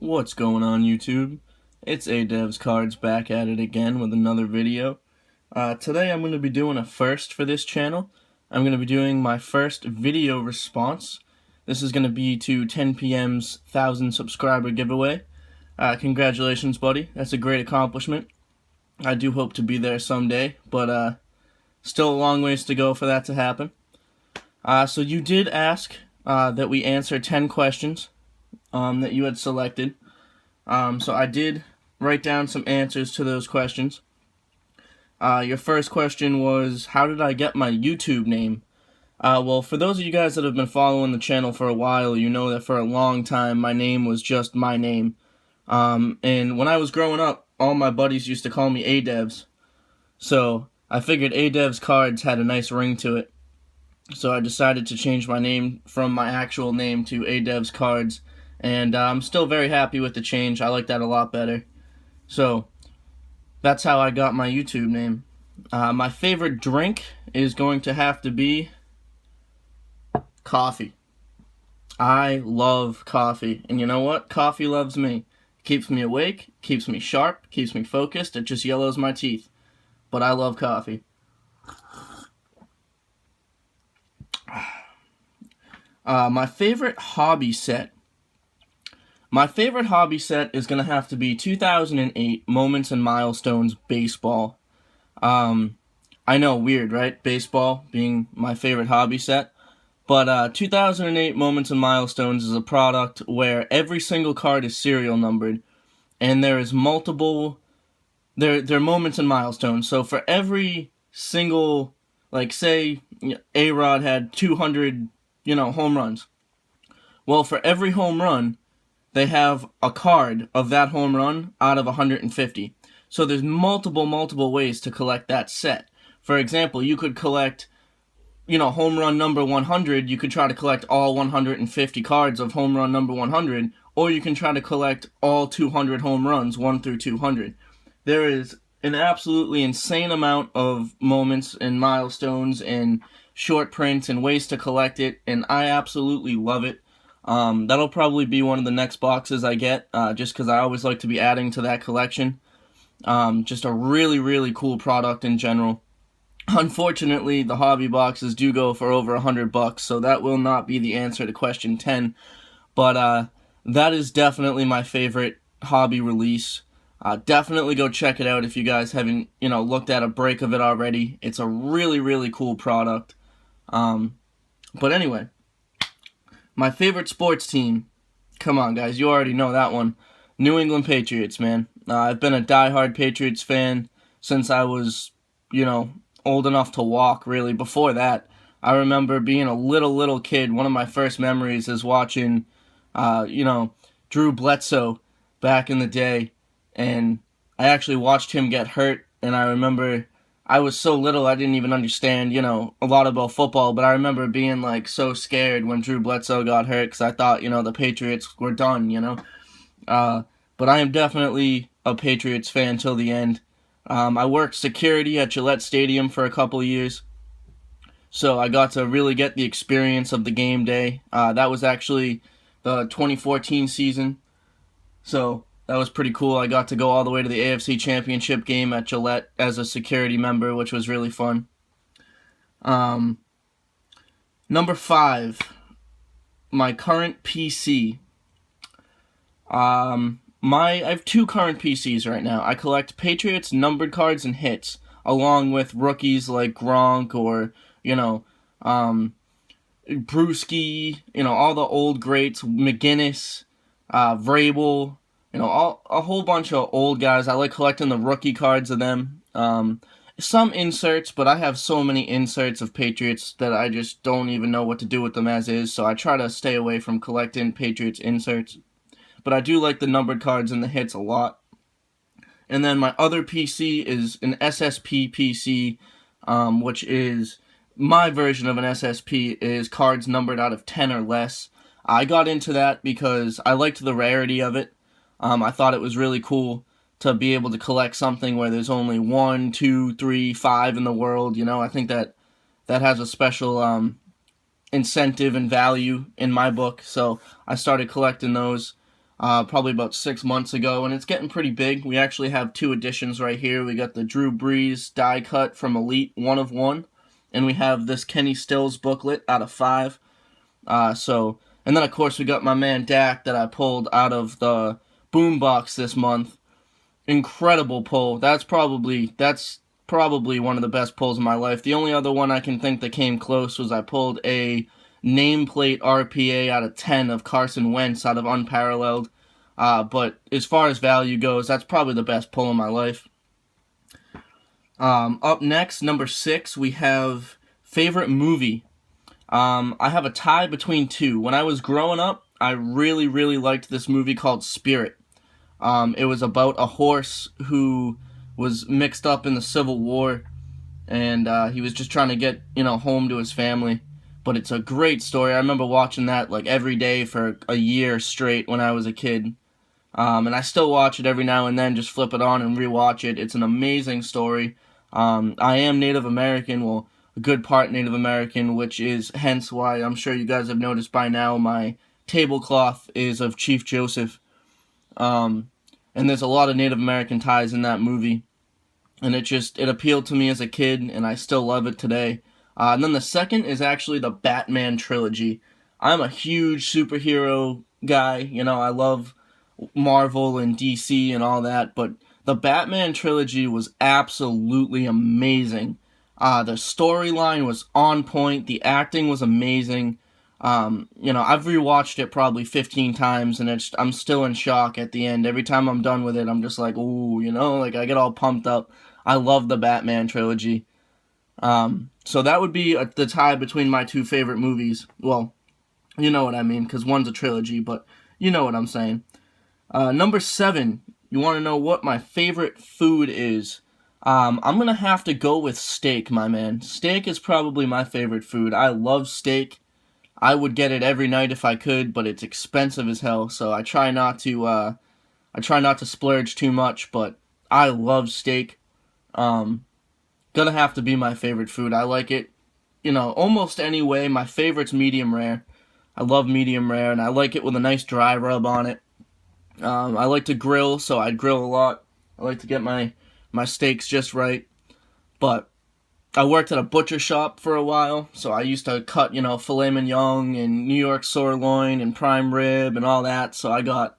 What's going on, YouTube? It's Adev's Cards back at it again with another video. Today I'm going to be doing a first for this channel. I'm going to be doing my first video response. This is going to be to 10 PM's 1,000 subscriber giveaway. Congratulations, buddy. That's a great accomplishment. I do hope to be there someday, but still a long ways to go for that to happen. So you did ask that we answer 10 questions that you had selected. So I did write down some answers to those questions. Your first question was, how did I get my YouTube name? Well, for those of you guys that have been following the channel for a while, you know that for a long time my name was just my name. And when I was growing up, all my buddies used to call me Adevs. So I figured Adev's Cards had a nice ring to it. So I decided to change my name from my actual name to Adev's Cards. And I'm still very happy with the change. I like that a lot better. So that's how I got my YouTube name. My favorite drink is going to have to be coffee. I love coffee. And you know what? Coffee loves me. It keeps me awake, keeps me sharp, keeps me focused. It just yellows my teeth. But I love coffee. My favorite hobby set. My favorite hobby set is going to have to be 2008 Moments and Milestones Baseball. I know, weird, right? Baseball being my favorite hobby set. But 2008 Moments and Milestones is a product where every single card is serial numbered. And there is multiple... They're moments and milestones. So for every single... Like, say, A-Rod had 200, home runs. Well, for every home run, they have a card of that home run out of 150. So there's multiple ways to collect that set. For example, you could collect, home run number 100. You could try to collect all 150 cards of home run number 100, or you can try to collect all 200 home runs, 1 through 200. There is an absolutely insane amount of moments and milestones and short prints and ways to collect it, and I absolutely love it. That'll probably be one of the next boxes I get, just because I always like to be adding to that collection. Just a really cool product in general. Unfortunately, the hobby boxes do go for over $100, so that will not be the answer to question 10. But that is definitely my favorite hobby release. Definitely go check it out if you guys haven't, looked at a break of it already. It's a really cool product. But anyway, my favorite sports team. Come on, guys, you already know that one. New England Patriots, man. I've been a diehard Patriots fan since I was, old enough to walk, really. Before that, I remember being a little kid. One of my first memories is watching, Drew Bledsoe back in the day. And I actually watched him get hurt, and I remember I was so little I didn't even understand, a lot about football, but I remember being, so scared when Drew Bledsoe got hurt because I thought, the Patriots were done, But I am definitely a Patriots fan till the end. I worked security at Gillette Stadium for a couple of years, so I got to really get the experience of the game day. That was actually the 2014 season, so that was pretty cool. I got to go all the way to the AFC Championship game at Gillette as a security member, which was really fun. Number 5, my current PC. I have 2 current PCs right now. I collect Patriots numbered cards and hits, along with rookies like Gronk or, Brewski, all the old greats, McGinnis, Vrabel, a whole bunch of old guys. I like collecting the rookie cards of them. Some inserts, but I have so many inserts of Patriots that I just don't even know what to do with them as is, so I try to stay away from collecting Patriots inserts. But I do like the numbered cards and the hits a lot. And then my other PC is an SSP PC, which is my version of an SSP, is cards numbered out of 10 or less. I got into that because I liked the rarity of it. I thought it was really cool to be able to collect something where there's only 1, 2, 3, 5 in the world. I think that has a special incentive and value in my book. So I started collecting those. probably about 6 months ago, and it's getting pretty big. We actually have 2 editions right here. We got the Drew Brees die cut from Elite 1 of 1, and we have this Kenny Stills booklet out of 5. And then of course we got my man Dak that I pulled out of the boombox this month. Incredible pull. That's probably one of the best pulls of my life. The only other one I can think that came close was I pulled a nameplate RPA out of 10 of Carson Wentz out of Unparalleled. But as far as value goes, that's probably the best pull of my life. Up next, number 6, we have favorite movie. I have a tie between 2. When I was growing up, I really, really liked this movie called Spirit. It was about a horse who was mixed up in the Civil War, and he was just trying to get, home to his family. But it's a great story. I remember watching that like every day for a year straight when I was a kid. And I still watch it every now and then, just flip it on and rewatch it. It's an amazing story. I am Native American, well, a good part Native American, which is hence why I'm sure you guys have noticed by now my tablecloth is of Chief Joseph. And there's a lot of Native American ties in that movie. And it appealed to me as a kid, and I still love it today. And then the second is actually the Batman trilogy. I'm a huge superhero guy. I love Marvel and DC and all that, but the Batman trilogy was absolutely amazing. The storyline was on point. The acting was amazing. I've rewatched it probably 15 times, and I'm still in shock at the end. Every time I'm done with it, I'm just like, ooh, I get all pumped up. I love the Batman trilogy. So that would be the tie between my 2 favorite movies. Well, you know what I mean, because one's a trilogy, but you know what I'm saying. Number 7, you want to know what my favorite food is? I'm going to have to go with steak, my man. Steak is probably my favorite food. I love steak. I would get it every night if I could, but it's expensive as hell, so I try not to splurge too much, but I love steak. Gonna have to be my favorite food. I like it, almost any way. My favorite's medium rare. I love medium rare, and I like it with a nice dry rub on it. I like to grill, so I grill a lot. I like to get my steaks just right. But I worked at a butcher shop for a while, so I used to cut, filet mignon and New York sirloin and prime rib and all that. So I got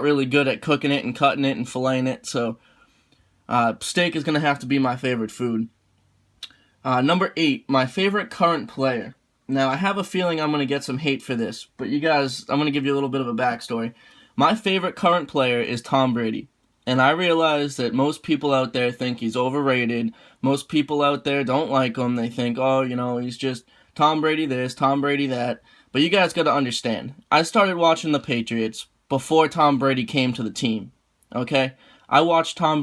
really good at cooking it and cutting it and filleting it. So steak is gonna have to be my favorite food. Number 8, my favorite current player. Now I have a feeling I'm gonna get some hate for this, but you guys, I'm gonna give you a little bit of a backstory. My favorite current player is Tom Brady. And I realize that most people out there think he's overrated. Most people out there don't like him. They think, he's just Tom Brady this, Tom Brady that. But you guys got to understand, I started watching the Patriots before Tom Brady came to the team. Okay? I watched Tom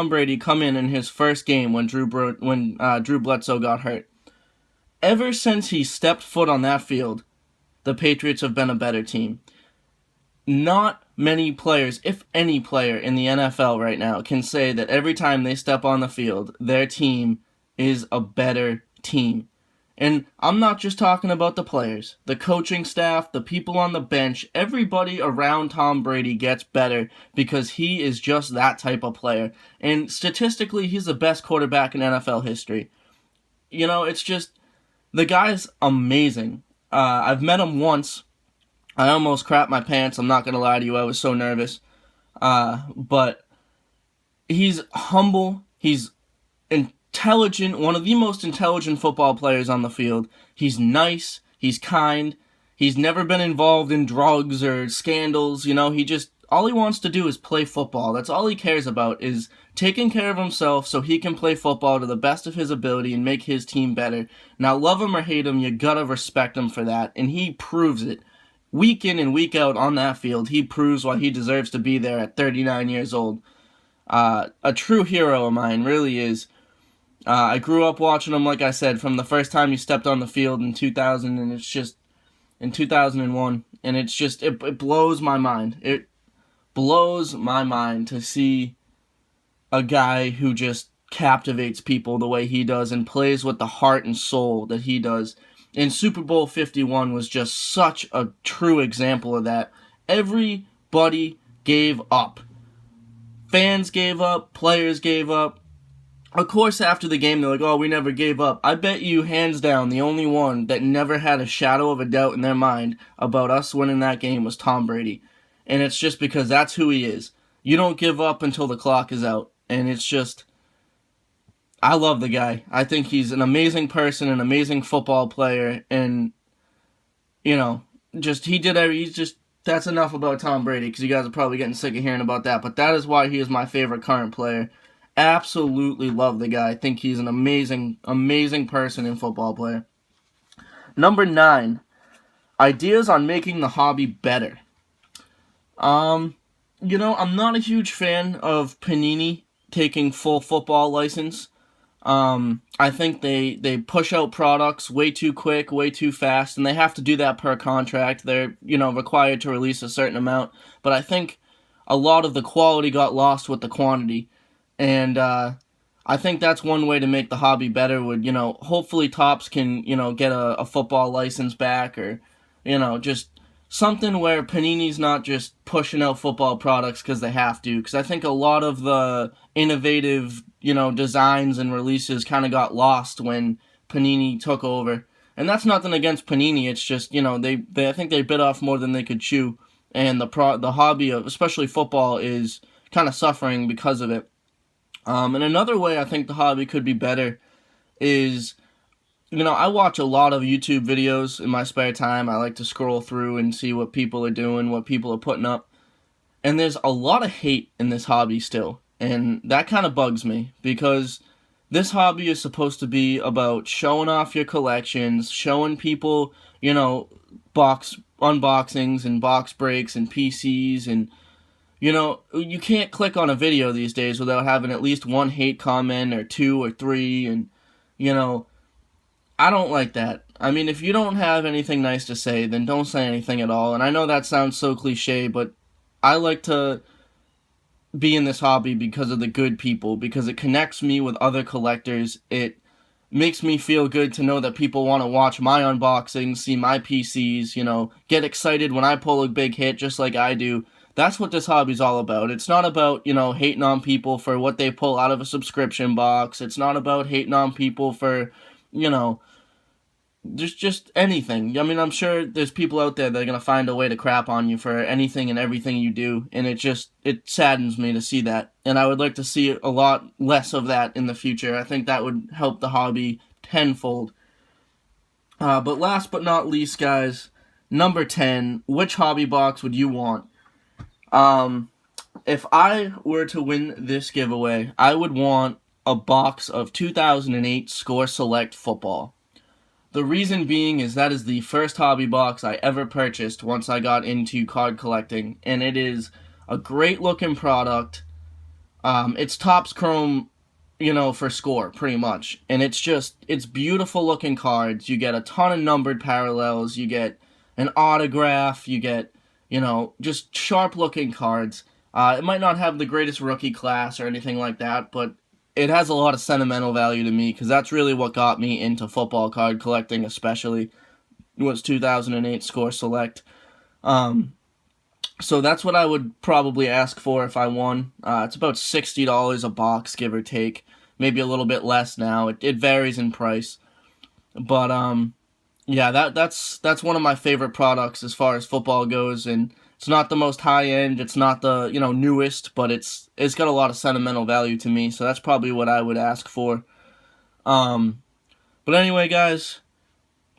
Brady come in his first game when Drew Bledsoe got hurt. Ever since he stepped foot on that field, the Patriots have been a better team. Not many players, if any player in the NFL right now, can say that every time they step on the field, their team is a better team. And I'm not just talking about the players. The coaching staff, the people on the bench, everybody around Tom Brady gets better because he is just that type of player. And statistically, he's the best quarterback in NFL history. It's just, the guy's amazing. I've met him once. I almost crapped my pants, I'm not going to lie to you, I was so nervous. But he's humble, he's intelligent, one of the most intelligent football players on the field. He's nice, he's kind, he's never been involved in drugs or scandals, all he wants to do is play football. That's all he cares about, is taking care of himself so he can play football to the best of his ability and make his team better. Now, love him or hate him, you gotta respect him for that, and he proves it. Week in and week out on that field, he proves why he deserves to be there at 39 years old. A true hero of mine, really is. I grew up watching him, like I said, from the first time he stepped on the field in 2000, and it's just, in 2001, and it's just, it blows my mind. It blows my mind to see a guy who just captivates people the way he does and plays with the heart and soul that he does. And Super Bowl 51 was just such a true example of that. Every Everybody gave up. Fans gave up, players gave up. Of course, after the game, they're like, oh, we never gave up. I bet you, hands down, the only one that never had a shadow of a doubt in their mind about us winning that game was Tom Brady. And it's just because that's who he is. You don't give up until the clock is out. And it's just, I love the guy. I think he's an amazing person, an amazing football player. And, you know, that's enough about Tom Brady, because you guys are probably getting sick of hearing about that. But that is why he is my favorite current player. Absolutely love the guy. I think he's an amazing, amazing person and football player. Number 9, ideas on making the hobby better. I'm not a huge fan of Panini taking full football license. I think they push out products way too quick, way too fast, and they have to do that per contract. They're, required to release a certain amount. But I think a lot of the quality got lost with the quantity. And I think that's one way to make the hobby better would, hopefully Topps can, get a football license back, or, just something where Panini's not just pushing out football products because they have to. Because I think a lot of the innovative, designs and releases kind of got lost when Panini took over. And that's nothing against Panini. It's just, I think they bit off more than they could chew. And the hobby of, especially football, is kind of suffering because of it. And another way I think the hobby could be better is, I watch a lot of YouTube videos in my spare time. I like to scroll through and see what people are doing, what people are putting up. And there's a lot of hate in this hobby still. And that kind of bugs me, because this hobby is supposed to be about showing off your collections, showing people, box unboxings and box breaks and PCs, and you can't click on a video these days without having at least one hate comment or 2 or 3, and, I don't like that. I mean, if you don't have anything nice to say, then don't say anything at all. And I know that sounds so cliche, but I like to be in this hobby because of the good people, because it connects me with other collectors. It makes me feel good to know that people want to watch my unboxings, see my PCs, get excited when I pull a big hit just like I do. That's what this hobby's all about. It's not about, hating on people for what they pull out of a subscription box. It's not about hating on people for, just anything. I mean, I'm sure there's people out there that are going to find a way to crap on you for anything and everything you do, and it saddens me to see that. And I would like to see a lot less of that in the future. I think that would help the hobby tenfold. But last but not least, guys, number 10, which hobby box would you want? If I were to win this giveaway, I would want a box of 2008 Score Select football. The reason being is that is the first hobby box I ever purchased once I got into card collecting, and it is a great looking product. It's Topps Chrome, for Score, pretty much. And it's beautiful looking cards. You get a ton of numbered parallels, you get an autograph, you get, just sharp looking cards. It might not have the greatest rookie class or anything like that, but it has a lot of sentimental value to me, because that's really what got me into football card collecting, especially, was 2008 Score Select. So that's what I would probably ask for if I won. It's about $60 a box, give or take. Maybe a little bit less now. It varies in price. But, yeah, that's one of my favorite products as far as football goes, and it's not the most high-end, it's not the, newest, but it's got a lot of sentimental value to me, so that's probably what I would ask for. But anyway, guys,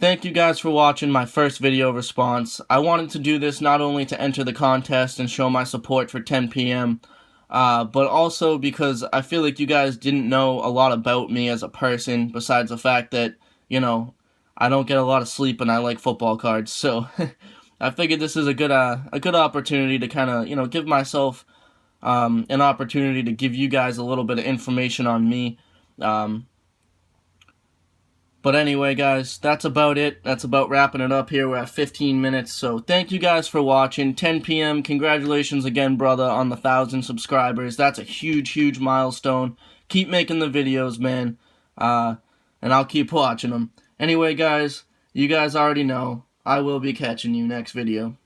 thank you guys for watching my first video response. I wanted to do this not only to enter the contest and show my support for 10 p.m., but also because I feel like you guys didn't know a lot about me as a person, besides the fact that, I don't get a lot of sleep and I like football cards, so I figured this is a good opportunity to kind of, give myself an opportunity to give you guys a little bit of information on me. But anyway, guys, that's about it. That's about wrapping it up here. We're at 15 minutes, so thank you guys for watching. 10 p.m., congratulations again, brother, on the 1,000 subscribers. That's a huge, huge milestone. Keep making the videos, man, and I'll keep watching them. Anyway, guys, you guys already know, I will be catching you next video.